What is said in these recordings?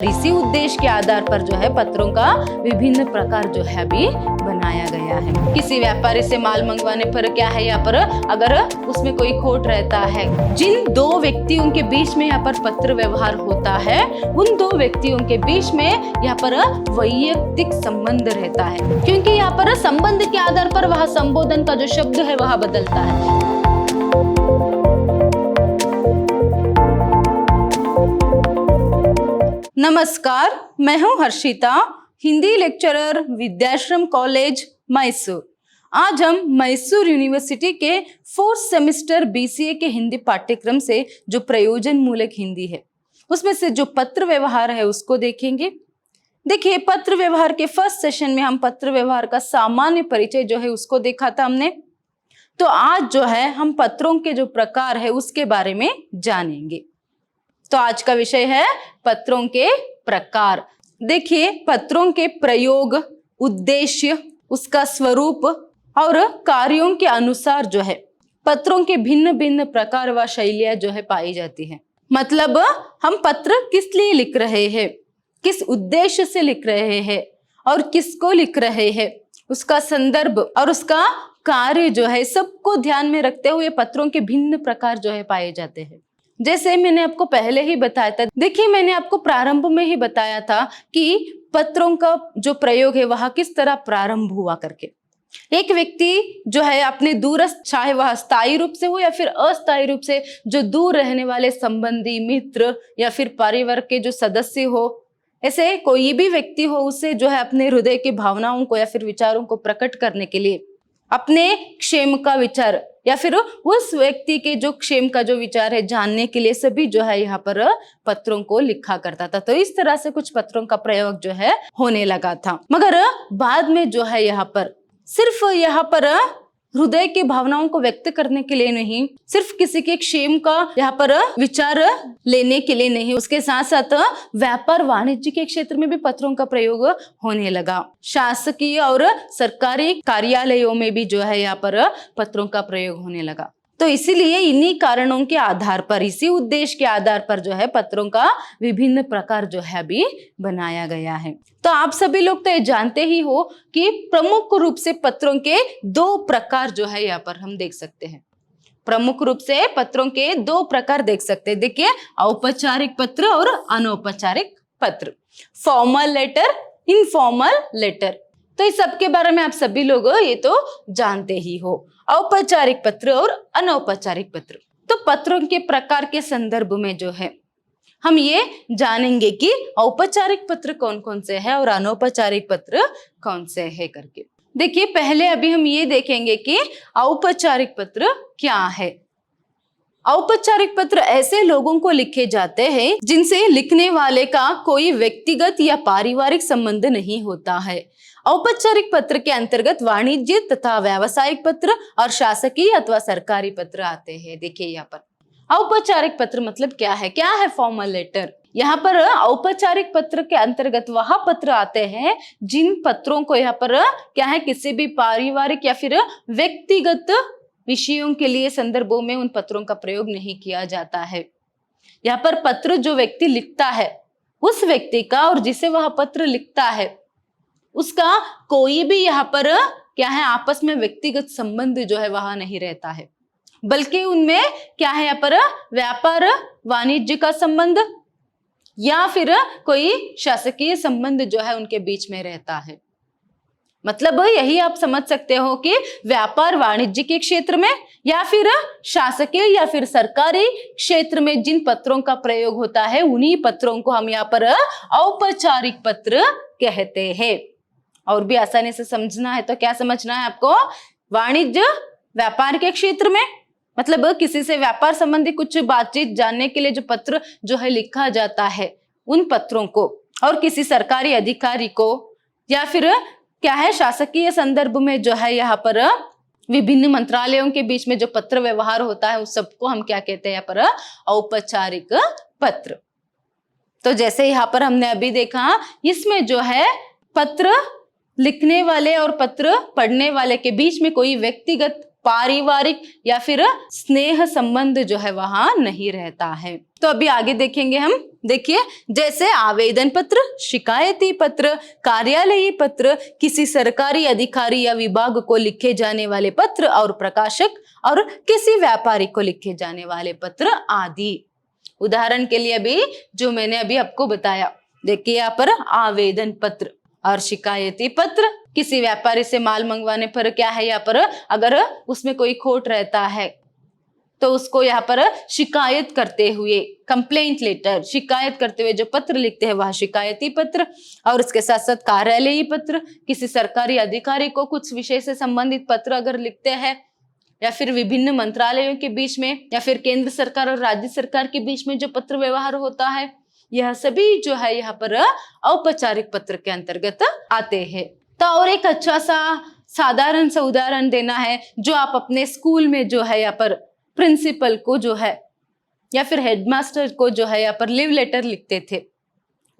इसी उद्देश्य के आधार पर जो है पत्रों का विभिन्न प्रकार जो है अभी बनाया गया है। किसी व्यापारी से माल मंगवाने पर क्या है यहाँ पर अगर उसमें कोई खोट रहता है, जिन दो व्यक्तियों के बीच में यहाँ पर पत्र व्यवहार होता है, उन दो व्यक्तियों के बीच में यहाँ पर वैयक्तिक संबंध रहता है, क्योंकि यहाँ पर संबंध के आधार पर वह संबोधन का जो शब्द है वह बदलता है। नमस्कार, मैं हूं हर्षिता, हिंदी लेक्चरर, विद्याश्रम कॉलेज मैसूर। आज हम मैसूर यूनिवर्सिटी के 4th सेमेस्टर BCA के हिंदी पाठ्यक्रम से जो प्रयोजन मूलक हिंदी है उसमें से जो पत्र व्यवहार है उसको देखेंगे। देखिए, पत्र व्यवहार के फर्स्ट सेशन में हम पत्र व्यवहार का सामान्य परिचय जो है उसको देखा था हमने। तो आज जो है हम पत्रों के जो प्रकार है उसके बारे में जानेंगे। तो आज का विषय है पत्रों के प्रकार। देखिए, पत्रों के प्रयोग, उद्देश्य, उसका स्वरूप और कार्यों के अनुसार जो है पत्रों के भिन्न भिन्न प्रकार व शैलियां जो है पाई जाती है। मतलब हम पत्र किस लिए लिख रहे हैं, किस उद्देश्य से लिख रहे हैं और किसको लिख रहे हैं, उसका संदर्भ और उसका कार्य जो है सबको ध्यान में रखते हुए पत्रों के भिन्न प्रकार जो है पाए जाते हैं। जैसे मैंने आपको पहले ही बताया था, देखिए मैंने आपको प्रारंभ में ही बताया था कि पत्रों का जो प्रयोग है वह किस तरह प्रारंभ हुआ करके। एक व्यक्ति जो है अपने दूरस्थ, चाहे वह स्थायी रूप से हो या फिर अस्थायी रूप से, जो दूर रहने वाले संबंधी, मित्र या फिर परिवार के जो सदस्य हो, ऐसे कोई भी व्यक्ति हो, उससे जो है अपने हृदय की भावनाओं को या फिर विचारों को प्रकट करने के लिए, अपने क्षेम का विचार या फिर उस व्यक्ति के जो क्षेम का जो विचार है जानने के लिए सभी जो है यहाँ पर पत्रों को लिखा करता था। तो इस तरह से कुछ पत्रों का प्रयोग जो है होने लगा था। मगर बाद में जो है यहाँ पर सिर्फ यहाँ पर हृदय की भावनाओं को व्यक्त करने के लिए नहीं, सिर्फ किसी के क्षेम का यहाँ पर विचार लेने के लिए नहीं, उसके साथ साथ व्यापार वाणिज्य के क्षेत्र में भी पत्रों का प्रयोग होने लगा। शासकीय और सरकारी कार्यालयों में भी जो है यहाँ पर पत्रों का प्रयोग होने लगा। तो इसीलिए इन्हीं कारणों के आधार पर, इसी उद्देश्य के आधार पर जो है पत्रों का विभिन्न प्रकार जो है अभी बनाया गया है। तो आप सभी लोग तो ये जानते ही हो कि प्रमुख रूप से पत्रों के 2 प्रकार जो है यहाँ पर हम देख सकते हैं। प्रमुख रूप से पत्रों के 2 प्रकार देख सकते हैं। देखिए, औपचारिक पत्र और अनौपचारिक पत्र, फॉर्मल लेटर, इनफॉर्मल लेटर। तो इस सब के बारे में आप सभी लोग ये तो जानते ही हो, औपचारिक पत्र और अनौपचारिक पत्र। तो पत्रों के प्रकार के संदर्भ में जो है हम ये जानेंगे कि औपचारिक पत्र कौन कौन से है और अनौपचारिक पत्र कौन से है करके। देखिए, पहले अभी हम ये देखेंगे कि औपचारिक पत्र क्या है। औपचारिक पत्र ऐसे लोगों को लिखे जाते हैं जिनसे लिखने वाले का कोई व्यक्तिगत या पारिवारिक संबंध नहीं होता है। औपचारिक पत्र के अंतर्गत वाणिज्य तथा व्यावसायिक पत्र और शासकीय अथवा सरकारी पत्र आते हैं। देखिए, यहाँ पर औपचारिक पत्र मतलब क्या है, क्या है फॉर्मल लेटर। यहाँ पर औपचारिक पत्र के अंतर्गत वह पत्र आते हैं जिन पत्रों को यहाँ पर क्या है, किसी भी पारिवारिक या फिर व्यक्तिगत विषयों के लिए संदर्भों में उन पत्रों का प्रयोग नहीं किया जाता है। यहाँ पर पत्र जो व्यक्ति लिखता है, उस व्यक्ति का और जिसे वह पत्र लिखता है उसका कोई भी यहाँ पर क्या है, आपस में व्यक्तिगत संबंध जो है वह नहीं रहता है, बल्कि उनमें क्या है, यहाँ पर व्यापार वाणिज्य का संबंध या फिर कोई शासकीय संबंध जो है उनके बीच में रहता है। मतलब यही आप समझ सकते हो कि व्यापार वाणिज्य के क्षेत्र में या फिर शासकीय या फिर सरकारी क्षेत्र में जिन पत्रों का प्रयोग होता है उन्हीं पत्रों को हम यहाँ पर औपचारिक पत्र कहते हैं। और भी आसानी से समझना है तो क्या समझना है आपको, वाणिज्य व्यापार के क्षेत्र में मतलब किसी से व्यापार संबंधी कुछ बातचीत जानने के लिए जो पत्र जो है लिखा जाता है उन पत्रों को, और किसी सरकारी अधिकारी को या फिर क्या है, शासकीय संदर्भ में जो है यहाँ पर विभिन्न मंत्रालयों के बीच में जो पत्र व्यवहार होता है उस सबको हम क्या कहते हैं यहाँ पर औपचारिक पत्र। तो जैसे यहाँ पर हमने अभी देखा, इसमें जो है पत्र लिखने वाले और पत्र पढ़ने वाले के बीच में कोई व्यक्तिगत, पारिवारिक या फिर स्नेह संबंध जो है वहां नहीं रहता है। तो अभी आगे देखेंगे हम। देखिए, जैसे आवेदन पत्र, शिकायती पत्र, कार्यालयी पत्र, किसी सरकारी अधिकारी या विभाग को लिखे जाने वाले पत्र और प्रकाशक और किसी व्यापारी को लिखे जाने वाले पत्र आदि। उदाहरण के लिए अभी जो मैंने अभी आपको बताया, देखिए यहाँ पर आवेदन पत्र और शिकायती पत्र, किसी व्यापारी से माल मंगवाने पर क्या है यहाँ पर अगर उसमें कोई खोट रहता है तो उसको यहाँ पर शिकायत करते हुए, कंप्लेंट लेटर, शिकायत करते हुए जो पत्र लिखते हैं वह शिकायती पत्र। और उसके साथ साथ कार्यालयी पत्र, किसी सरकारी अधिकारी को कुछ विषय से संबंधित पत्र अगर लिखते हैं, या फिर विभिन्न मंत्रालयों के बीच में, या फिर केंद्र सरकार और राज्य सरकार के बीच में जो पत्र व्यवहार होता है, यह सभी जो है यहाँ पर औपचारिक पत्र के अंतर्गत आते हैं। तो और एक अच्छा सा साधारण सा उदाहरण देना है, जो आप अपने स्कूल में जो है यहाँ पर प्रिंसिपल को जो है या फिर हेडमास्टर को जो है यहाँ पर लीव लेटर लिखते थे,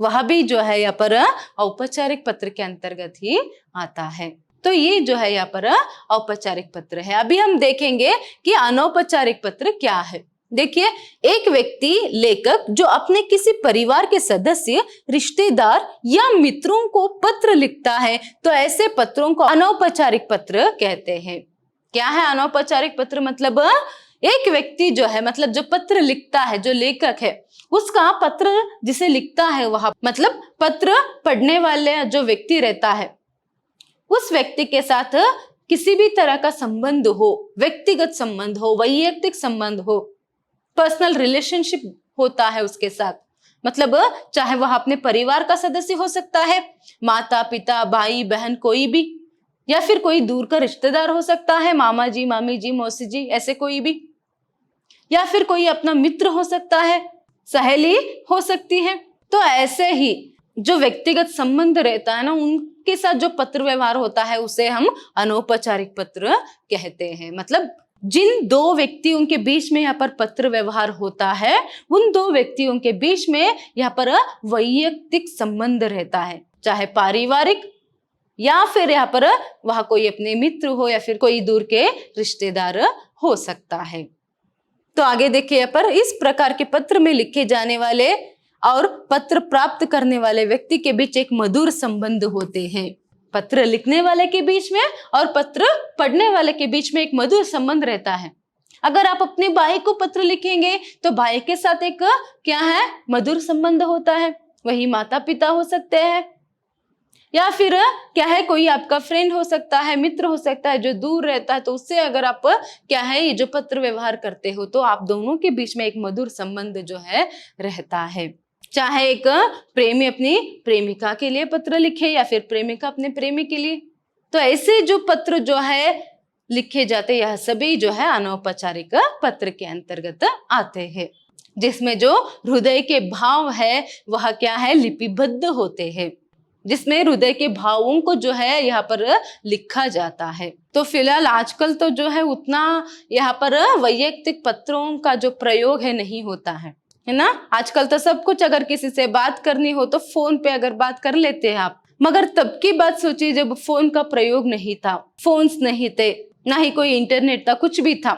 वह भी जो है यहाँ पर औपचारिक पत्र के अंतर्गत ही आता है। तो ये जो है यहाँ पर औपचारिक पत्र है। अभी हम देखेंगे कि अनौपचारिक पत्र क्या है। देखिए, एक व्यक्ति लेखक जो अपने किसी परिवार के सदस्य, रिश्तेदार या मित्रों को पत्र लिखता है तो ऐसे पत्रों को अनौपचारिक पत्र कहते हैं। क्या है अनौपचारिक पत्र? मतलब एक व्यक्ति जो है, मतलब जो पत्र लिखता है, जो लेखक है, उसका पत्र जिसे लिखता है वह, मतलब पत्र पढ़ने वाले जो व्यक्ति रहता है उस व्यक्ति के साथ किसी भी तरह का संबंध हो, व्यक्तिगत संबंध हो, वैयक्तिक संबंध हो, पर्सनल रिलेशनशिप होता है उसके साथ, मतलब चाहे वह अपने परिवार का सदस्य हो सकता है, माता पिता भाई बहन कोई भी, या फिर कोई दूर का रिश्तेदार हो सकता है, मामा जी मामी जी मौसी जी ऐसे कोई भी, या फिर कोई अपना मित्र हो सकता है, सहेली हो सकती है। तो ऐसे ही जो व्यक्तिगत संबंध रहता है ना, उनके साथ जो पत्र व्यवहार होता है उसे हम अनौपचारिक पत्र कहते हैं। मतलब जिन दो व्यक्तियों के बीच में यहाँ पर पत्र व्यवहार होता है, उन दो व्यक्तियों के बीच में यहाँ पर वैयक्तिक संबंध रहता है, चाहे पारिवारिक या फिर यहाँ पर वह कोई अपने मित्र हो या फिर कोई दूर के रिश्तेदार हो सकता है। तो आगे देखिए, यहाँ पर इस प्रकार के पत्र में लिखे जाने वाले और पत्र प्राप्त करने वाले व्यक्ति के बीच एक मधुर संबंध होते हैं। पत्र लिखने वाले के बीच में और पत्र पढ़ने वाले के बीच में एक मधुर संबंध रहता है। अगर आप अपने भाई को पत्र लिखेंगे तो भाई के साथ एक क्या है, मधुर संबंध होता है। वही माता पिता हो सकते हैं, या फिर क्या है, कोई आपका फ्रेंड हो सकता है, मित्र हो सकता है जो दूर रहता है, तो उससे अगर आप क्या है ये जो पत्र व्यवहार करते हो तो आप दोनों के बीच में एक मधुर संबंध जो है रहता है। चाहे एक प्रेमी अपनी प्रेमिका के लिए पत्र लिखे या फिर प्रेमिका अपने प्रेमी के लिए, तो ऐसे जो पत्र जो है लिखे जाते, यह सभी जो है अनौपचारिक पत्र के अंतर्गत आते हैं, जिसमें जो हृदय के भाव है वह क्या है, लिपिबद्ध होते हैं, जिसमें हृदय के भावों को जो है यहाँ पर लिखा जाता है। तो फिलहाल आजकल तो जो है उतना यहाँ पर वैयक्तिक पत्रों का जो प्रयोग है नहीं होता है ना। आजकल तो सब कुछ अगर किसी से बात करनी हो तो फोन पे अगर बात कर लेते हैं आप, मगर तब की बात सोचिए जब फोन का प्रयोग नहीं था, फोन्स नहीं थे, ना ही कोई इंटरनेट था, कुछ भी था।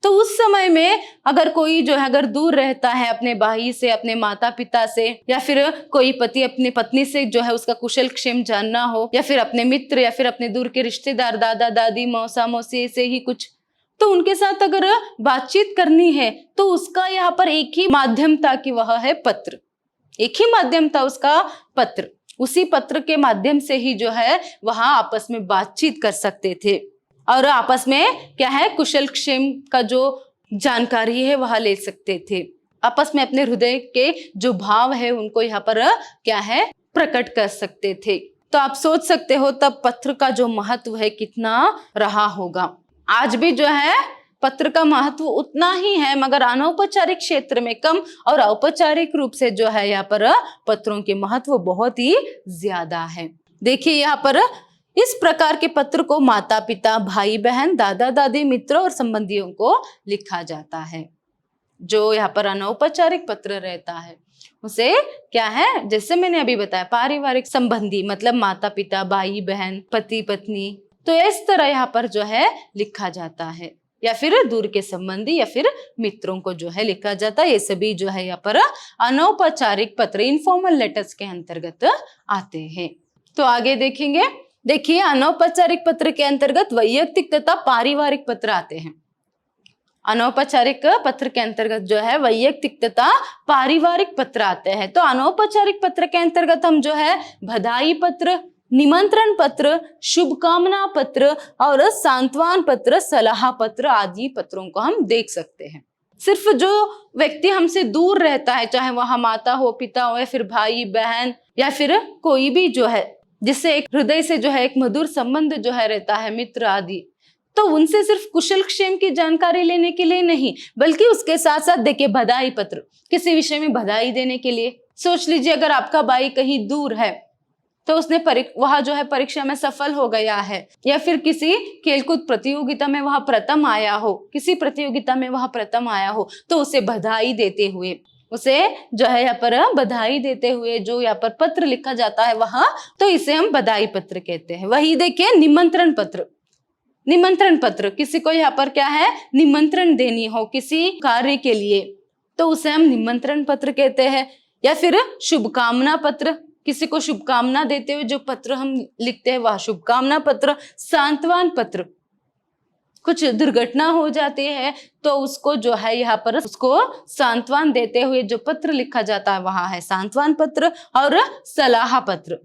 तो उस समय में अगर कोई जो है अगर दूर रहता है अपने भाई से, अपने माता पिता से, या फिर कोई पति अपनी पत्नी से जो है उसका कुशल क्षेम जानना हो, या फिर अपने मित्र या फिर अपने दूर के रिश्तेदार, दादा दादी मौसा मौसी से ही कुछ, तो उनके साथ अगर बातचीत करनी है तो उसका यहाँ पर एक ही माध्यम था कि वह है पत्र। एक ही माध्यम था उसका, पत्र। उसी पत्र के माध्यम से ही जो है वहां आपस में बातचीत कर सकते थे और आपस में क्या है, कुशल क्षेम का जो जानकारी है वह ले सकते थे। आपस में अपने हृदय के जो भाव है उनको यहाँ पर क्या है, प्रकट कर सकते थे। तो आप सोच सकते हो तब पत्र का जो महत्व है कितना रहा होगा। आज भी जो है पत्र का महत्व उतना ही है, मगर अनौपचारिक क्षेत्र में कम और औपचारिक रूप से जो है यहाँ पर पत्रों के महत्व बहुत ही ज्यादा है। देखिए यहाँ पर इस प्रकार के पत्र को माता पिता, भाई बहन, दादा दादी, मित्र और संबंधियों को लिखा जाता है। जो यहाँ पर अनौपचारिक पत्र रहता है उसे क्या है, जैसे मैंने अभी बताया, पारिवारिक संबंधी, मतलब माता पिता, भाई बहन, पति पत्नी, तो इस तरह यहाँ पर जो है लिखा जाता है, या फिर दूर के संबंधी या फिर मित्रों को जो है लिखा जाता है। ये सभी जो है यहाँ पर अनौपचारिक पत्र, इनफॉर्मल लेटर्स के अंतर्गत आते हैं। तो आगे देखेंगे, देखिए अनौपचारिक पत्र के अंतर्गत वैयक्तिक तथा पारिवारिक पत्र आते हैं। अनौपचारिक पत्र के अंतर्गत जो है वैयक्तिक तथा पारिवारिक पत्र आते हैं। तो अनौपचारिक पत्र के अंतर्गत हम जो है बधाई पत्र, निमंत्रण पत्र, शुभकामना पत्र और सांत्वना पत्र, सलाह पत्र आदि पत्रों को हम देख सकते हैं। सिर्फ जो व्यक्ति हमसे दूर रहता है, चाहे वह माता हो, पिता हो या फिर भाई बहन या फिर कोई भी जो है जिससे एक हृदय से जो है एक मधुर संबंध जो है रहता है, मित्र आदि, तो उनसे सिर्फ कुशल क्षेम की जानकारी लेने के लिए नहीं, बल्कि उसके साथ साथ देखिए बधाई पत्र, किसी विषय में बधाई देने के लिए। सोच लीजिए अगर आपका भाई कहीं दूर है तो उसने वह जो है परीक्षा में सफल हो गया है, या फिर किसी खेलकूद प्रतियोगिता में वह प्रथम आया हो, किसी प्रतियोगिता में वह प्रथम आया हो, तो उसे बधाई देते हुए, उसे जो है यहाँ पर बधाई देते हुए जो यहाँ पर पत्र लिखा जाता है वहां, तो इसे हम बधाई पत्र कहते हैं। वही देखिए निमंत्रण पत्र, निमंत्रण पत्र किसी को यहाँ पर क्या है निमंत्रण देनी हो किसी कार्य के लिए, तो उसे हम निमंत्रण पत्र कहते हैं। या फिर शुभकामना पत्र, किसी को शुभकामना देते हुए जो पत्र हम लिखते हैं वह शुभकामना पत्र। सांत्वना पत्र, कुछ दुर्घटना हो जाती है तो उसको जो है यहाँ पर उसको सांत्वना देते हुए जो पत्र लिखा जाता है वहां है सांत्वना पत्र। और सलाह पत्र,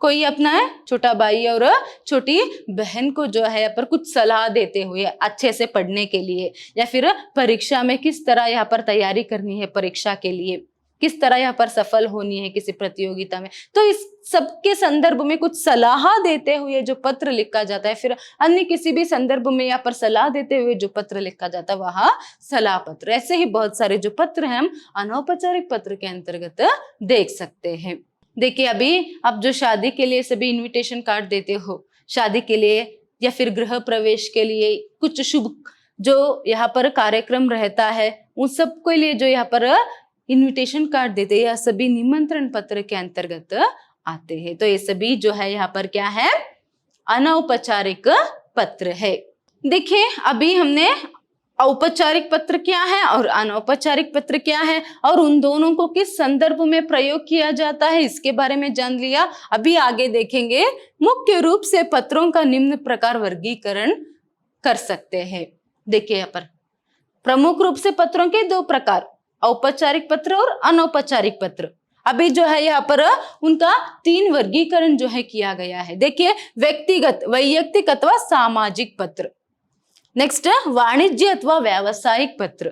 कोई अपना छोटा भाई और छोटी बहन को जो है यहाँ पर कुछ सलाह देते हुए अच्छे से पढ़ने के लिए, या फिर परीक्षा में किस तरह यहाँ पर तैयारी करनी है, परीक्षा के लिए किस तरह यहाँ पर सफल होनी है किसी प्रतियोगिता में, तो इस सबके संदर्भ में कुछ सलाह देते हुए जो पत्र लिखा जाता है, फिर अन्य किसी भी संदर्भ में यहाँ पर सलाह देते हुए जो पत्र लिखा जाता है वह सलाह पत्र। ऐसे ही बहुत सारे जो पत्र हैं हम अनौपचारिक पत्र के अंतर्गत देख सकते हैं। देखिए अभी आप जो शादी के लिए सभी इन्विटेशन कार्ड देते हो, शादी के लिए या फिर गृह प्रवेश के लिए कुछ शुभ जो यहाँ पर कार्यक्रम रहता है, उन सब के लिए जो यहाँ पर इन्विटेशन कार्ड देते हैं, यह सभी निमंत्रण पत्र के अंतर्गत आते हैं। तो ये सभी जो है यहाँ पर क्या है अनौपचारिक पत्र है। देखिए अभी हमने औपचारिक पत्र क्या है और अनौपचारिक पत्र क्या है और उन दोनों को किस संदर्भ में प्रयोग किया जाता है इसके बारे में जान लिया। अभी आगे देखेंगे मुख्य रूप से पत्रों का निम्न प्रकार वर्गीकरण कर सकते हैं। देखिए यहाँ पर प्रमुख रूप से पत्रों के दो प्रकार, औपचारिक पत्र और अनौपचारिक पत्र। अभी जो है यहाँ पर उनका 3 वर्गीकरण जो है किया गया है। देखिए व्यक्तिगत, वैयक्तिक अथवा सामाजिक पत्र, नेक्स्ट वाणिज्य अथवा व्यावसायिक पत्र,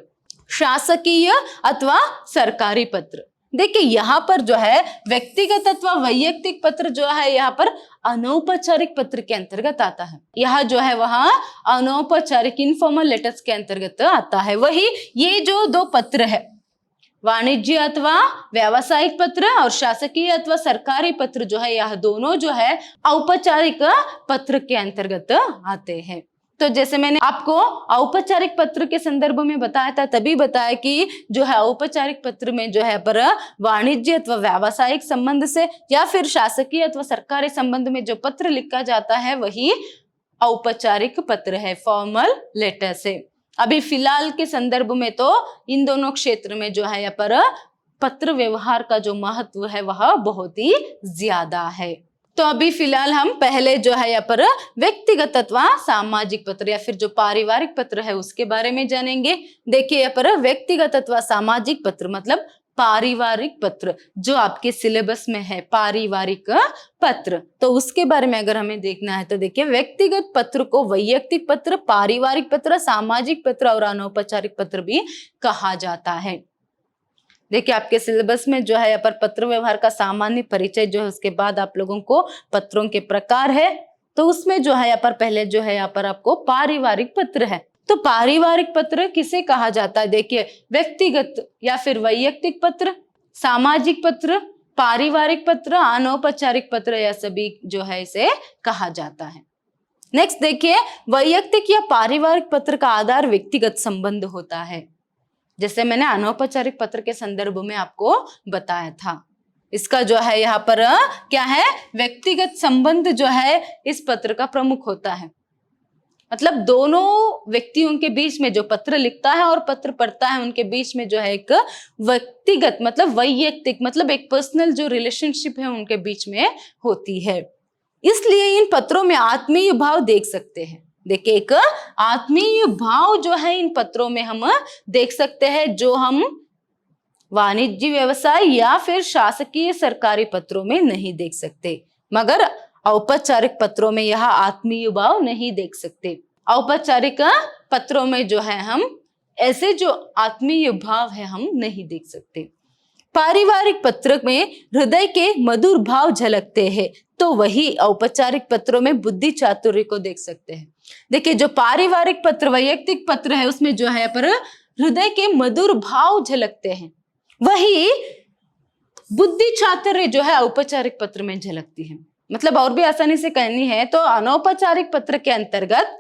शासकीय अथवा सरकारी पत्र। देखिए यहाँ पर जो है व्यक्तिगत अथवा वैयक्तिक पत्र जो है यहाँ पर अनौपचारिक पत्र के अंतर्गत आता है। यह जो है वहां अनौपचारिक इनफॉर्मल लेटर्स के अंतर्गत आता है। वही ये जो 2 पत्र है, वाणिज्य अथवा व्यावसायिक पत्र और शासकीय अथवा सरकारी पत्र जो है, यह दोनों जो है औपचारिक पत्र के अंतर्गत आते हैं। तो जैसे मैंने आपको औपचारिक पत्र के संदर्भ में बताया था, तभी बताया कि जो है औपचारिक पत्र में जो है पर वाणिज्य अथवा व्यावसायिक संबंध से या फिर शासकीय अथवा सरकारी संबंध में जो पत्र लिखा जाता है वही औपचारिक पत्र है, फॉर्मल लेटर से। अभी फिलहाल के संदर्भ में तो इन दोनों क्षेत्र में जो है यहाँ पर पत्र व्यवहार का जो महत्व है वह बहुत ही ज्यादा है। तो अभी फिलहाल हम पहले जो है यहाँ पर व्यक्तिगत अथवा सामाजिक पत्र या फिर जो पारिवारिक पत्र है उसके बारे में जानेंगे। देखिए यहाँ पर व्यक्तिगत अथवा सामाजिक पत्र मतलब पारिवारिक पत्र जो आपके सिलेबस में है, पारिवारिक पत्र, तो उसके बारे में अगर हमें देखना है तो देखिए व्यक्तिगत पत्र को वैयक्तिक पत्र, पारिवारिक पत्र, सामाजिक पत्र और अनौपचारिक पत्र भी कहा जाता है। देखिए आपके सिलेबस में जो है यहाँ पर पत्र व्यवहार का सामान्य परिचय जो है, उसके बाद आप लोगों को पत्रों के प्रकार है, तो उसमें जो है यहाँ पर पहले जो है यहाँ पर आपको पारिवारिक पत्र है। तो पारिवारिक पत्र किसे कहा जाता है? देखिए व्यक्तिगत या फिर वैयक्तिक पत्र, सामाजिक पत्र, पारिवारिक पत्र, अनौपचारिक पत्र, यह सभी जो है इसे कहा जाता है। नेक्स्ट देखिए वैयक्तिक या पारिवारिक पत्र का आधार व्यक्तिगत संबंध होता है, जैसे मैंने अनौपचारिक पत्र के संदर्भ में आपको बताया था। इसका जो है यहाँ पर क्या है, व्यक्तिगत संबंध जो है इस पत्र का प्रमुख होता है। मतलब दोनों व्यक्तियों के बीच में जो पत्र लिखता है और पत्र पढ़ता है उनके बीच में जो है एक व्यक्तिगत मतलब वैयक्तिक मतलब एक पर्सनल जो रिलेशनशिप है उनके बीच में होती है। इसलिए इन पत्रों में आत्मीय भाव देख सकते हैं। देखिए एक आत्मीय भाव जो है इन पत्रों में हम देख सकते हैं, जो हम वाणिज्य व्यवसाय या फिर शासकीय सरकारी पत्रों में नहीं देख सकते, मगर औपचारिक पत्रों में यह आत्मीय भाव नहीं देख सकते। औपचारिक पत्रों में जो है हम ऐसे जो आत्मीय भाव है हम नहीं देख सकते। पारिवारिक पत्र में हृदय के मधुर भाव झलकते हैं, तो वही औपचारिक पत्रों में बुद्धि चातुर्य को देख सकते हैं। देखिए जो पारिवारिक पत्र वैयक्तिक पत्र है उसमें जो है पर हृदय के मधुर भाव झलकते हैं, वही बुद्धि चातुर्य जो है औपचारिक पत्र में झलकती है। मतलब और भी आसानी से कहनी है तो अनौपचारिक पत्र के अंतर्गत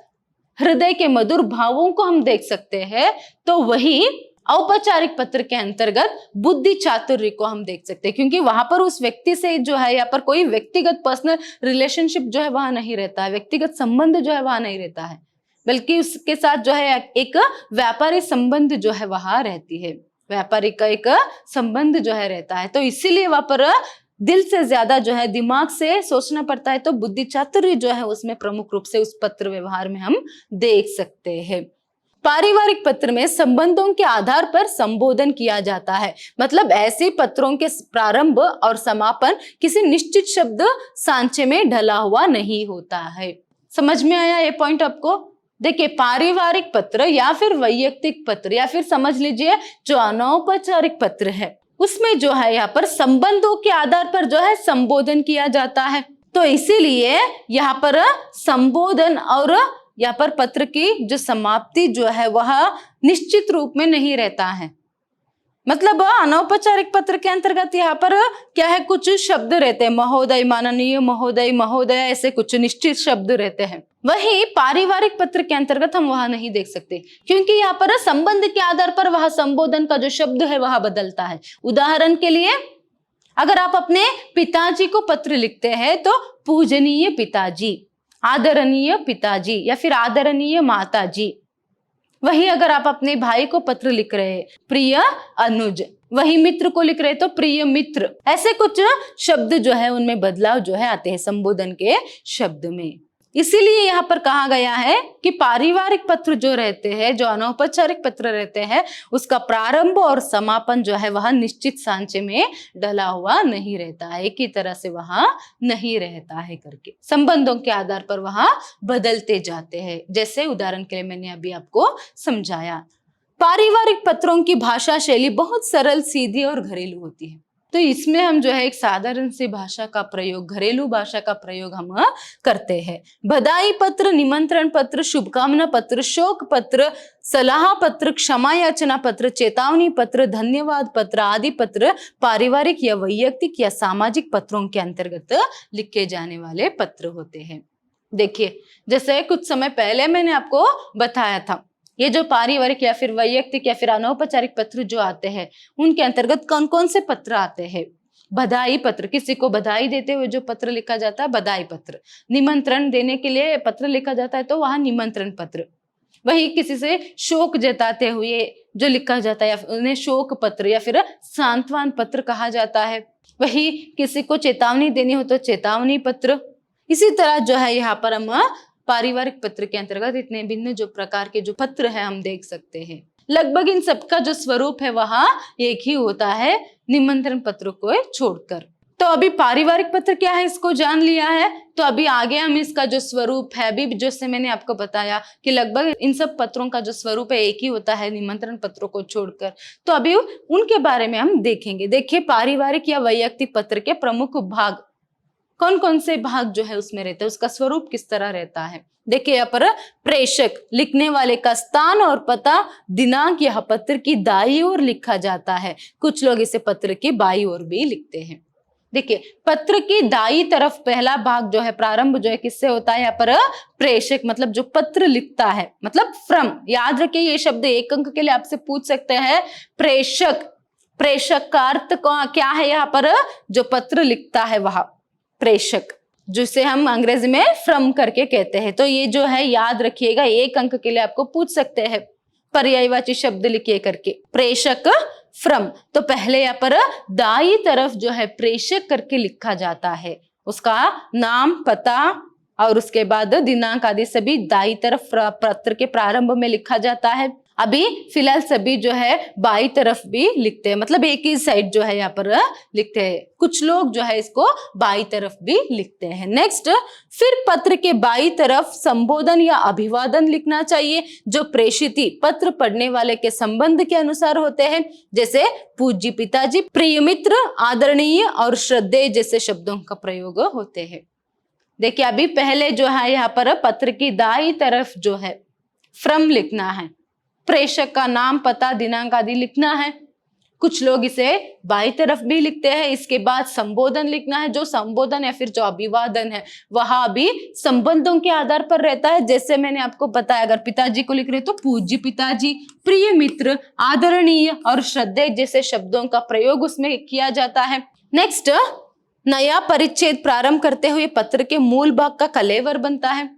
हृदय के मधुर भावों को हम देख सकते हैं, तो वही औपचारिक पत्र के अंतर्गत बुद्धि चातुर्य को हम देख सकते हैं, क्योंकि वहां पर उस व्यक्ति से जो है यहाँ पर कोई व्यक्तिगत पर्सनल रिलेशनशिप जो है वहां नहीं रहता है, व्यक्तिगत संबंध जो है वहां नहीं रहता है, बल्कि उसके साथ जो है एक व्यापारी संबंध जो है वहां रहती है, व्यापारी का एक संबंध जो है रहता है। तो इसीलिए वहां पर दिल से ज्यादा जो है दिमाग से सोचना पड़ता है, तो बुद्धि चातुर्य जो है उसमें प्रमुख रूप से उस पत्र व्यवहार में हम देख सकते हैं। पारिवारिक पत्र में संबंधों के आधार पर संबोधन किया जाता है, मतलब ऐसे पत्रों के प्रारंभ और समापन किसी निश्चित शब्द सांचे में ढला हुआ नहीं होता है। समझ में आया ये पॉइंट आपको? देखिए पारिवारिक पत्र या फिर वैयक्तिक पत्र या फिर समझ लीजिए जो अनौपचारिक पत्र है उसमें जो है यहाँ पर संबंधों के आधार पर जो है संबोधन किया जाता है, तो इसीलिए यहाँ पर संबोधन और यहाँ पर पत्र की जो समाप्ति जो है वह निश्चित रूप में नहीं रहता है। मतलब अनौपचारिक पत्र के अंतर्गत यहाँ पर क्या है, कुछ शब्द रहते हैं, महोदय, माननीय महोदय, महोदय, ऐसे कुछ निश्चित शब्द रहते हैं। वही पारिवारिक पत्र के अंतर्गत हम वहां नहीं देख सकते, क्योंकि यहाँ पर संबंध के आधार पर वह संबोधन का जो शब्द है वह बदलता है। उदाहरण के लिए अगर आप अपने पिताजी को पत्र लिखते हैं तो पूजनीय पिताजी, आदरणीय पिताजी या फिर आदरणीय माताजी। वही अगर आप अपने भाई को पत्र लिख रहे हैं प्रिय अनुज, वही मित्र को लिख रहे तो प्रिय मित्र, ऐसे कुछ शब्द जो है उनमें बदलाव जो है आते हैं संबोधन के शब्द में। इसीलिए यहाँ पर कहा गया है कि पारिवारिक पत्र जो रहते हैं, जो अनौपचारिक पत्र रहते हैं, उसका प्रारंभ और समापन जो है वह निश्चित सांचे में डला हुआ नहीं रहता है, एक ही तरह से वहां नहीं रहता है करके संबंधों के आधार पर वहां बदलते जाते हैं। जैसे उदाहरण के लिए मैंने अभी आपको समझाया। पारिवारिक पत्रों की भाषा शैली बहुत सरल, सीधी और घरेलू होती है, तो इसमें हम जो है एक साधारण सी भाषा का प्रयोग, घरेलू भाषा का प्रयोग हम करते हैं। बधाई पत्र, निमंत्रण पत्र, शुभकामना पत्र, शोक पत्र, सलाह पत्र, क्षमा याचना पत्र, चेतावनी पत्र, धन्यवाद पत्र आदि पत्र पारिवारिक या वैयक्तिक या सामाजिक पत्रों के अंतर्गत लिखे जाने वाले पत्र होते हैं। देखिए जैसे कुछ समय पहले मैंने आपको बताया था, ये जो पारिवारिक या फिर वैयक्तिक या फिर अनौपचारिक पत्र जो आते हैं उनके अंतर्गत कौन कौन से पत्र आते हैं। बधाई पत्र, किसी को बधाई देते हुए जो पत्र लिखा जाता है बधाई पत्र। निमंत्रण देने के लिए पत्र लिखा जाता है तो वहां निमंत्रण पत्र। वही किसी से शोक जताते हुए जो लिखा जाता है या उन्हें शोक पत्र या फिर सांत्वन पत्र कहा जाता है। वही किसी को चेतावनी देनी हो तो चेतावनी पत्र। इसी तरह जो है यहाँ पर हम पारिवारिक पत्र के अंतर्गत इतने भिन्न जो प्रकार के जो पत्र है हम देख सकते हैं। लगभग इन सबका जो स्वरूप है वहां एक ही होता है, निमंत्रण पत्र को छोड़कर। तो अभी पारिवारिक पत्र क्या है इसको जान लिया है, तो अभी आगे हम इसका जो स्वरूप है, अभी जैसे मैंने आपको बताया कि लगभग इन सब पत्रों का जो स्वरूप है एक ही होता है निमंत्रण पत्रों को छोड़कर, तो अभी उनके बारे में हम देखेंगे। देखिए पारिवारिक या वैयक्तिक पत्र के प्रमुख भाग कौन कौन से भाग जो है उसमें रहते हैं, उसका स्वरूप किस तरह रहता है। देखिए यहाँ पर प्रेषक, लिखने वाले का स्थान और पता, दिनांक यह पत्र की दाईं ओर लिखा जाता है। कुछ लोग इसे पत्र की बाईं ओर भी लिखते हैं। देखिए पत्र की दाईं तरफ पहला भाग जो है प्रारंभ जो है किससे होता है, यहाँ पर प्रेषक मतलब जो पत्र लिखता है, मतलब फ्रॉम। याद रखिए ये शब्द एक अंक के लिए आपसे पूछ सकते हैं। प्रेषक प्रेषक का अर्थ क्या है यहाँ पर? जो पत्र लिखता है वह प्रेषक, जिसे हम अंग्रेजी में फ्रॉम करके कहते हैं। तो ये जो है याद रखिएगा, 1 अंक के लिए आपको पूछ सकते हैं, पर्यायवाची शब्द लिखिए करके, प्रेषक फ्रॉम। तो पहले यहाँ पर दाई तरफ जो है प्रेषक करके लिखा जाता है, उसका नाम, पता और उसके बाद दिनांक आदि सभी दाई तरफ पत्र के प्रारंभ में लिखा जाता है। अभी फिलहाल सभी जो है बाई तरफ भी लिखते हैं, मतलब एक ही साइड जो है यहाँ पर लिखते हैं। कुछ लोग जो है इसको बाई तरफ भी लिखते हैं। नेक्स्ट, फिर पत्र के बाई तरफ संबोधन या अभिवादन लिखना चाहिए जो प्रेषिती पत्र पढ़ने वाले के संबंध के अनुसार होते हैं, जैसे पूज्य पिताजी, प्रिय मित्र, आदरणीय और श्रद्धेय जैसे शब्दों का प्रयोग होते हैं। देखिए अभी पहले जो है यहाँ पर पत्र की दाई तरफ जो है फ्रॉम लिखना है, प्रेषक का नाम, पता, दिनांक आदि लिखना है। कुछ लोग इसे बाई तरफ भी लिखते हैं। इसके बाद संबोधन लिखना है, जो संबोधन या फिर जो अभिवादन है वह भी संबंधों के आधार पर रहता है। जैसे मैंने आपको बताया, अगर पिताजी को लिख रहे तो पूज्य पिताजी, प्रिय मित्र, आदरणीय और श्रद्धेय जैसे शब्दों का प्रयोग उसमें किया जाता है। नेक्स्ट, नया परिच्छेद प्रारंभ करते हुए पत्र के मूल भाग का कलेवर बनता है।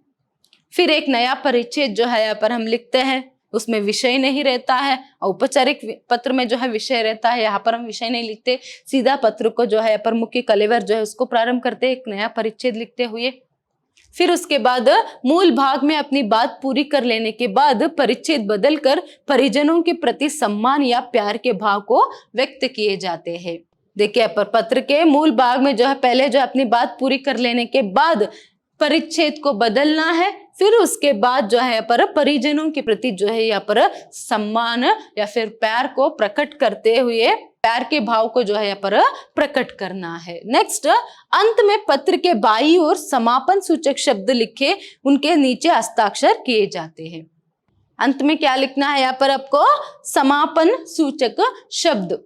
फिर एक नया परिच्छेद जो है यहाँ पर हम लिखते हैं, उसमें विषय नहीं रहता है। औपचारिक पत्र में जो है विषय रहता है, यहाँ पर हम विषय नहीं लिखते, सीधा पत्र को जो है यहाँ पर मुख्य कलेवर जो है उसको प्रारंभ करते हैं एक नया परिच्छेद लिखते हुए। फिर उसके बाद मूल भाग में अपनी बात पूरी कर लेने के बाद परिच्छेद बदलकर परिजनों के प्रति सम्मान या प्यार के भाव को व्यक्त किए जाते हैं। देखिए पर पत्र के मूल भाग में जो है पहले जो अपनी बात पूरी कर लेने के बाद परिच्छेद को बदलना है, फिर उसके बाद जो है पर परिजनों के प्रति जो है यहाँ पर सम्मान या फिर प्यार को प्रकट करते हुए प्यार के भाव को जो है यहाँ पर प्रकट करना है। नेक्स्ट, अंत में पत्र के बाईं ओर समापन सूचक शब्द लिखे उनके नीचे हस्ताक्षर किए जाते हैं। अंत में क्या लिखना है यहाँ पर आपको? समापन सूचक शब्द,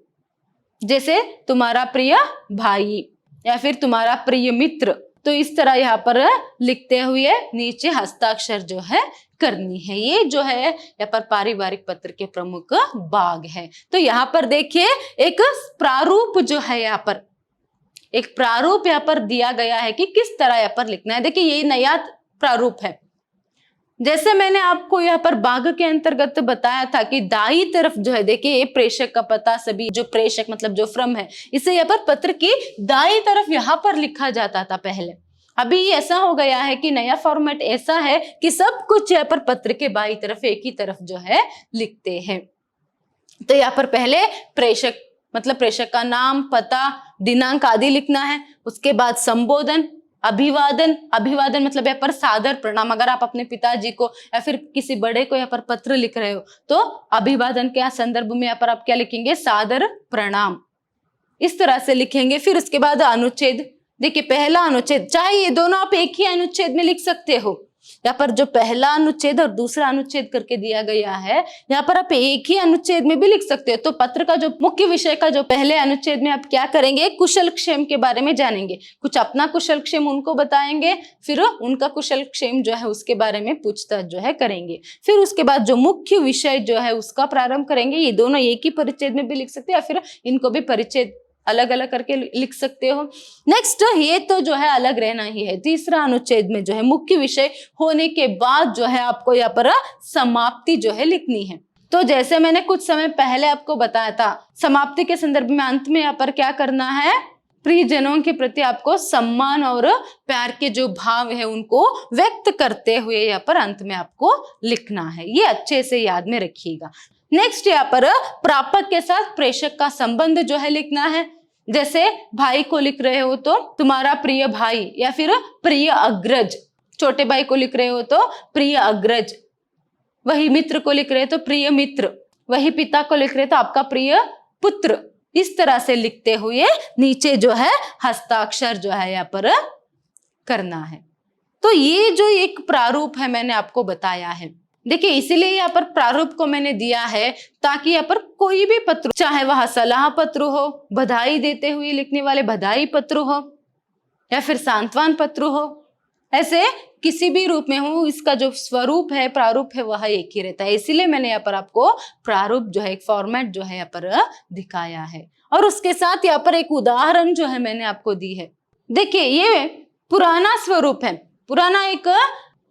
जैसे तुम्हारा प्रिय भाई या फिर तुम्हारा प्रिय मित्र। तो इस तरह यहाँ पर लिखते हुए नीचे हस्ताक्षर जो है करनी है। ये जो है यहाँ पर पारिवारिक पत्र के प्रमुख भाग है। तो यहाँ पर देखिए एक प्रारूप जो है, यहाँ पर एक प्रारूप यहाँ पर दिया गया है कि किस तरह यहाँ पर लिखना है। देखिए ये नया प्रारूप है। जैसे मैंने आपको यहाँ पर भाग के अंतर्गत बताया था कि दाई तरफ जो है, देखिए ये प्रेषक का पता सभी, जो प्रेषक मतलब जो फ्रॉम है, इसे यहाँ पर पत्र की दाई तरफ यहाँ पर लिखा जाता था पहले। अभी ऐसा हो गया है कि नया फॉर्मेट ऐसा है कि सब कुछ यहाँ पर पत्र के बाई तरफ एक ही तरफ जो है लिखते हैं। तो यहाँ पर पहले प्रेषक मतलब प्रेषक का नाम, पता, दिनांक आदि लिखना है। उसके बाद संबोधन, अभिवादन, अभिवादन मतलब यहाँ पर सादर प्रणाम। अगर आप अपने पिताजी को या फिर किसी बड़े को यहाँ पर पत्र लिख रहे हो तो अभिवादन के संदर्भ में यहाँ पर आप क्या लिखेंगे? सादर प्रणाम, इस तरह से लिखेंगे। फिर उसके बाद अनुच्छेद, देखिए पहला अनुच्छेद, चाहे ये दोनों आप एक ही अनुच्छेद में लिख सकते हो। यहाँ पर जो पहला अनुच्छेद और दूसरा अनुच्छेद करके दिया गया है, यहाँ पर आप एक ही अनुच्छेद में भी लिख सकते हो। तो पत्र का जो मुख्य विषय का जो पहले अनुच्छेद में आप क्या करेंगे? कुशल क्षेम के बारे में जानेंगे, कुछ अपना कुशल क्षेम उनको बताएंगे, फिर उनका कुशल क्षेम जो है उसके बारे में पूछताछ जो है करेंगे। फिर उसके बाद जो मुख्य विषय जो है उसका प्रारंभ करेंगे। ये दोनों एक ही परिच्छेद में भी लिख सकते हैं या फिर इनको भी परिच्छेद अलग अलग करके लिख सकते हो। नेक्स्ट, ये तो जो है अलग रहना ही है। तीसरा अनुच्छेद में जो है मुख्य विषय होने के बाद जो है आपको यहाँ पर समाप्ति जो है लिखनी है। तो जैसे मैंने कुछ समय पहले आपको बताया था, समाप्ति के संदर्भ में अंत में यहाँ पर क्या करना है? प्रियजनों के प्रति आपको सम्मान और प्यार के जो भाव है उनको व्यक्त करते हुए यहाँ पर अंत में आपको लिखना है। ये अच्छे से याद में रखिएगा। नेक्स्ट, यहाँ पर प्रापक के साथ प्रेषक का संबंध जो है लिखना है। जैसे भाई को लिख रहे हो तो तुम्हारा प्रिय भाई या फिर प्रिय अग्रज, छोटे भाई को लिख रहे हो तो प्रिय अग्रज, वही मित्र को लिख रहे हो तो प्रिय मित्र, वही पिता को लिख रहे हो तो आपका प्रिय पुत्र। इस तरह से लिखते हुए नीचे जो है हस्ताक्षर जो है यहाँ पर करना है। तो ये जो एक प्रारूप है मैंने आपको बताया है। देखिए इसीलिए यहाँ पर प्रारूप को मैंने दिया है ताकि यहाँ पर कोई भी पत्र, चाहे वह सलाह पत्र हो, बधाई देते हुए लिखने वाले बधाई पत्र हो या फिर सांत्वना पत्र हो, ऐसे किसी भी रूप में हो, इसका जो स्वरूप है, प्रारूप है, वह एक ही रहता है। इसीलिए मैंने यहाँ पर आपको प्रारूप जो है, एक फॉर्मेट जो है यहाँ पर दिखाया है। और उसके साथ यहाँ पर एक उदाहरण जो है मैंने आपको दी है। देखिए ये पुराना स्वरूप है। पुराना एक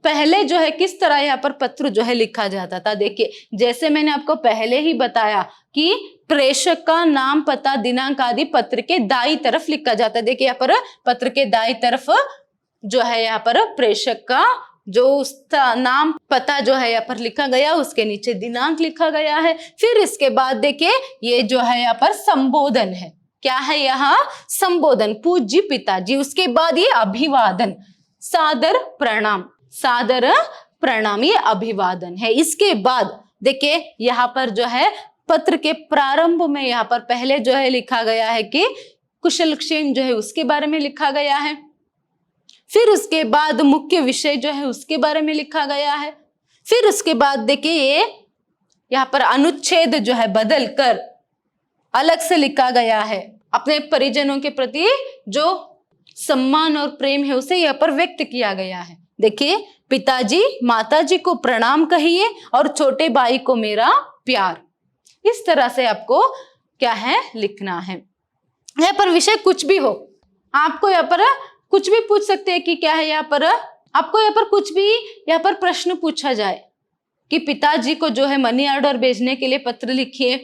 पहले जो है किस तरह यहाँ पर पत्र जो है लिखा जाता था। देखिए जैसे मैंने आपको पहले ही बताया कि प्रेषक का नाम, पता, दिनांक आदि पत्र के दाईं तरफ लिखा जाता है। देखिए यहाँ पर पत्र के दाईं तरफ जो है यहाँ पर प्रेषक का जो उसका नाम, पता जो है यहाँ पर लिखा गया, उसके नीचे दिनांक लिखा गया है। फिर इसके बाद देखिए ये जो है यहाँ पर संबोधन है। क्या है यहाँ? संबोधन, पूज्य पिताजी। उसके बाद ये अभिवादन, सादर प्रणाम, सादर प्रणाम, ये अभिवादन है। इसके बाद देखिए यहाँ पर जो है पत्र के प्रारंभ में यहाँ पर पहले जो है लिखा गया है कि कुशलक्षेम जो है उसके बारे में लिखा गया है। फिर उसके बाद मुख्य विषय जो है उसके बारे में लिखा गया है। फिर उसके बाद देखिए ये यहाँ पर अनुच्छेद जो है बदल कर अलग से लिखा गया है। अपने परिजनों के प्रति जो सम्मान और प्रेम है उसे यहाँ पर व्यक्त किया गया है। देखिए पिताजी, माताजी को प्रणाम कहिए और छोटे भाई को मेरा प्यार। इस तरह से आपको क्या है लिखना है। यहाँ पर विषय कुछ भी हो, आपको यहाँ पर कुछ भी पूछ सकते हैं कि क्या है यहाँ पर, आपको यहाँ पर कुछ भी यहाँ पर प्रश्न पूछा जाए कि पिताजी को जो है मनी ऑर्डर भेजने के लिए पत्र लिखिए,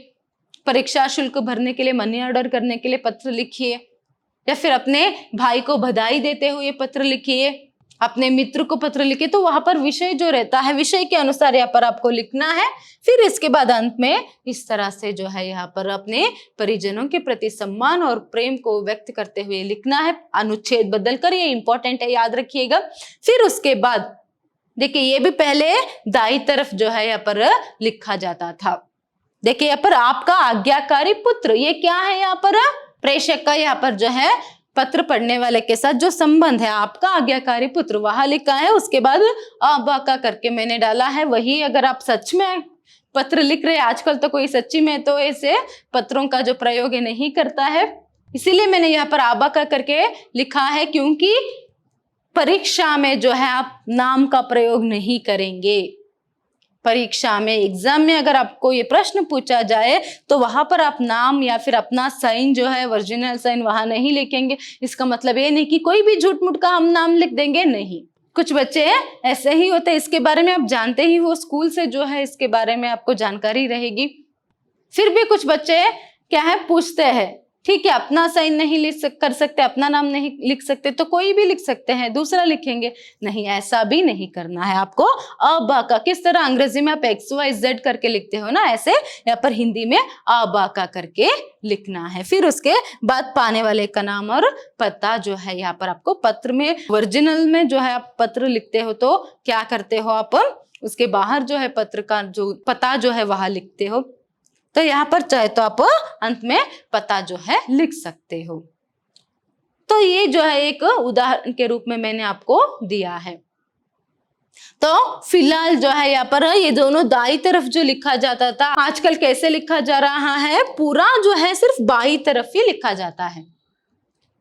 परीक्षा शुल्क भरने के लिए मनी ऑर्डर करने के लिए पत्र लिखिए, या फिर अपने भाई को बधाई देते हुए पत्र लिखिए, अपने मित्र को पत्र लिखिए, तो वहां पर विषय जो रहता है विषय के अनुसार यहाँ पर आपको लिखना है। फिर इसके बाद अंत में इस तरह से जो है यहाँ पर अपने परिजनों के प्रति सम्मान और प्रेम को व्यक्त करते हुए लिखना है, अनुच्छेद बदलकर। ये इंपॉर्टेंट है, याद रखिएगा। फिर उसके बाद देखिए ये भी पहले दाईं तरफ जो है यहाँ पर लिखा जाता था। देखिए यहाँ पर आपका आज्ञाकारी पुत्र, ये क्या है यहाँ पर प्रेषक का यहाँ पर जो है पत्र पढ़ने वाले के साथ जो संबंध है, आपका आज्ञाकारी पुत्र, वहां लिखा है। उसके बाद अबाका करके मैंने डाला है। वही अगर आप सच में पत्र लिख रहे हैं, आजकल तो कोई सच्ची में तो ऐसे पत्रों का जो प्रयोग नहीं करता है, इसीलिए मैंने यहाँ पर अबाका करके लिखा है, क्योंकि परीक्षा में जो है आप नाम का प्रयोग नहीं करेंगे। परीक्षा में, एग्जाम में अगर आपको ये प्रश्न पूछा जाए तो वहां पर आप नाम या फिर अपना साइन जो है, ओरिजिनल साइन, वहां नहीं लिखेंगे। इसका मतलब ये नहीं कि कोई भी झूठ मूठ का हम नाम लिख देंगे, नहीं। कुछ बच्चे ऐसे ही होते हैं, इसके बारे में आप जानते ही हो, स्कूल से जो है इसके बारे में आपको जानकारी रहेगी। फिर भी कुछ बच्चे क्या है पूछते हैं, ठीक है अपना साइन नहीं कर सकते, अपना नाम नहीं लिख सकते, तो कोई भी लिख सकते हैं, दूसरा लिखेंगे। नहीं, ऐसा भी नहीं करना है आपको। अबाका, किस तरह अंग्रेजी में आप XYZ करके लिखते हो ना, ऐसे यहाँ पर हिंदी में अबाका करके लिखना है। फिर उसके बाद पाने वाले का नाम और पता जो है यहाँ पर आपको पत्र में, ओरिजिनल में जो है आप पत्र लिखते हो तो क्या करते हो आप, उसके बाहर जो है पत्र का जो पता जो है वहां लिखते हो। तो यहाँ पर चाहे तो आप अंत में पता जो है लिख सकते हो। तो ये जो है एक उदाहरण के रूप में मैंने आपको दिया है। तो फिलहाल जो है यहाँ पर ये दोनों दाईं तरफ जो लिखा जाता था, आजकल कैसे लिखा जा रहा है, पूरा जो है सिर्फ बाईं तरफ ही लिखा जाता है।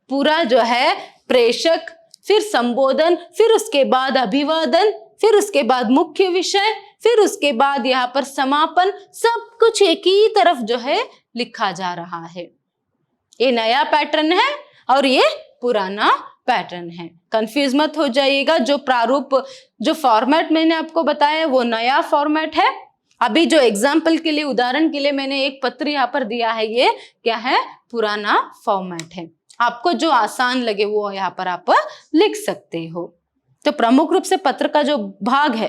पूरा जो है प्रेषक, फिर संबोधन, फिर उसके बाद अभिवादन, फिर उसके बाद मुख्य विषय, फिर उसके बाद यहाँ पर समापन, सब कुछ एक ही तरफ जो है लिखा जा रहा है। ये नया पैटर्न है और ये पुराना पैटर्न है, कंफ्यूज मत हो जाइएगा। जो प्रारूप, जो फॉर्मेट मैंने आपको बताया वो नया फॉर्मेट है। अभी जो एग्जाम्पल के लिए, उदाहरण के लिए मैंने एक पत्र यहाँ पर दिया है, ये क्या है, पुराना फॉर्मेट है। आपको जो आसान लगे वो यहाँ पर आप लिख सकते हो। तो प्रमुख रूप से पत्र का जो भाग है,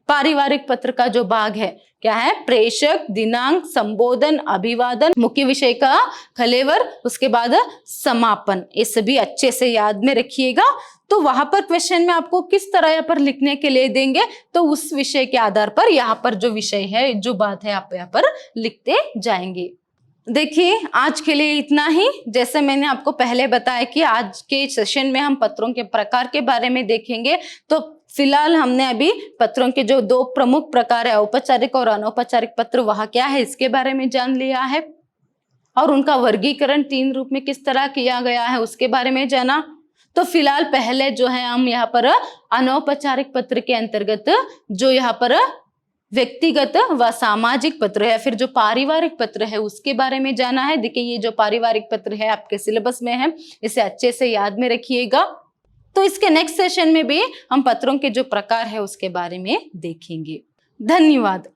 पारिवारिक पत्र का जो भाग है, क्या है, प्रेषक, दिनांक, संबोधन, अभिवादन, मुख्य विषय का खलेवर, उसके बाद समापन, ये सभी अच्छे से याद में रखिएगा। तो वहां पर क्वेश्चन में आपको किस तरह यहाँ पर लिखने के लिए देंगे, तो उस विषय के आधार पर यहाँ पर जो विषय है, जो बात है, आप यहाँ पर लिखते जाएंगे। देखिए आज के लिए इतना ही। जैसे मैंने आपको पहले बताया कि आज के सेशन में हम पत्रों के प्रकार के बारे में देखेंगे। तो फिलहाल हमने अभी पत्रों के जो दो प्रमुख प्रकार है, औपचारिक और अनौपचारिक पत्र, वह क्या है इसके बारे में जान लिया है, और उनका वर्गीकरण 3 रूप में किस तरह किया गया है उसके बारे में जाना। तो फिलहाल पहले जो है हम यहाँ पर अनौपचारिक पत्र के अंतर्गत जो यहाँ पर व्यक्तिगत व सामाजिक पत्र है या फिर जो पारिवारिक पत्र है उसके बारे में जाना है। देखिए ये जो पारिवारिक पत्र है आपके सिलेबस में है, इसे अच्छे से याद में रखिएगा। तो इसके नेक्स्ट सेशन में भी हम पत्रों के जो प्रकार है उसके बारे में देखेंगे। धन्यवाद।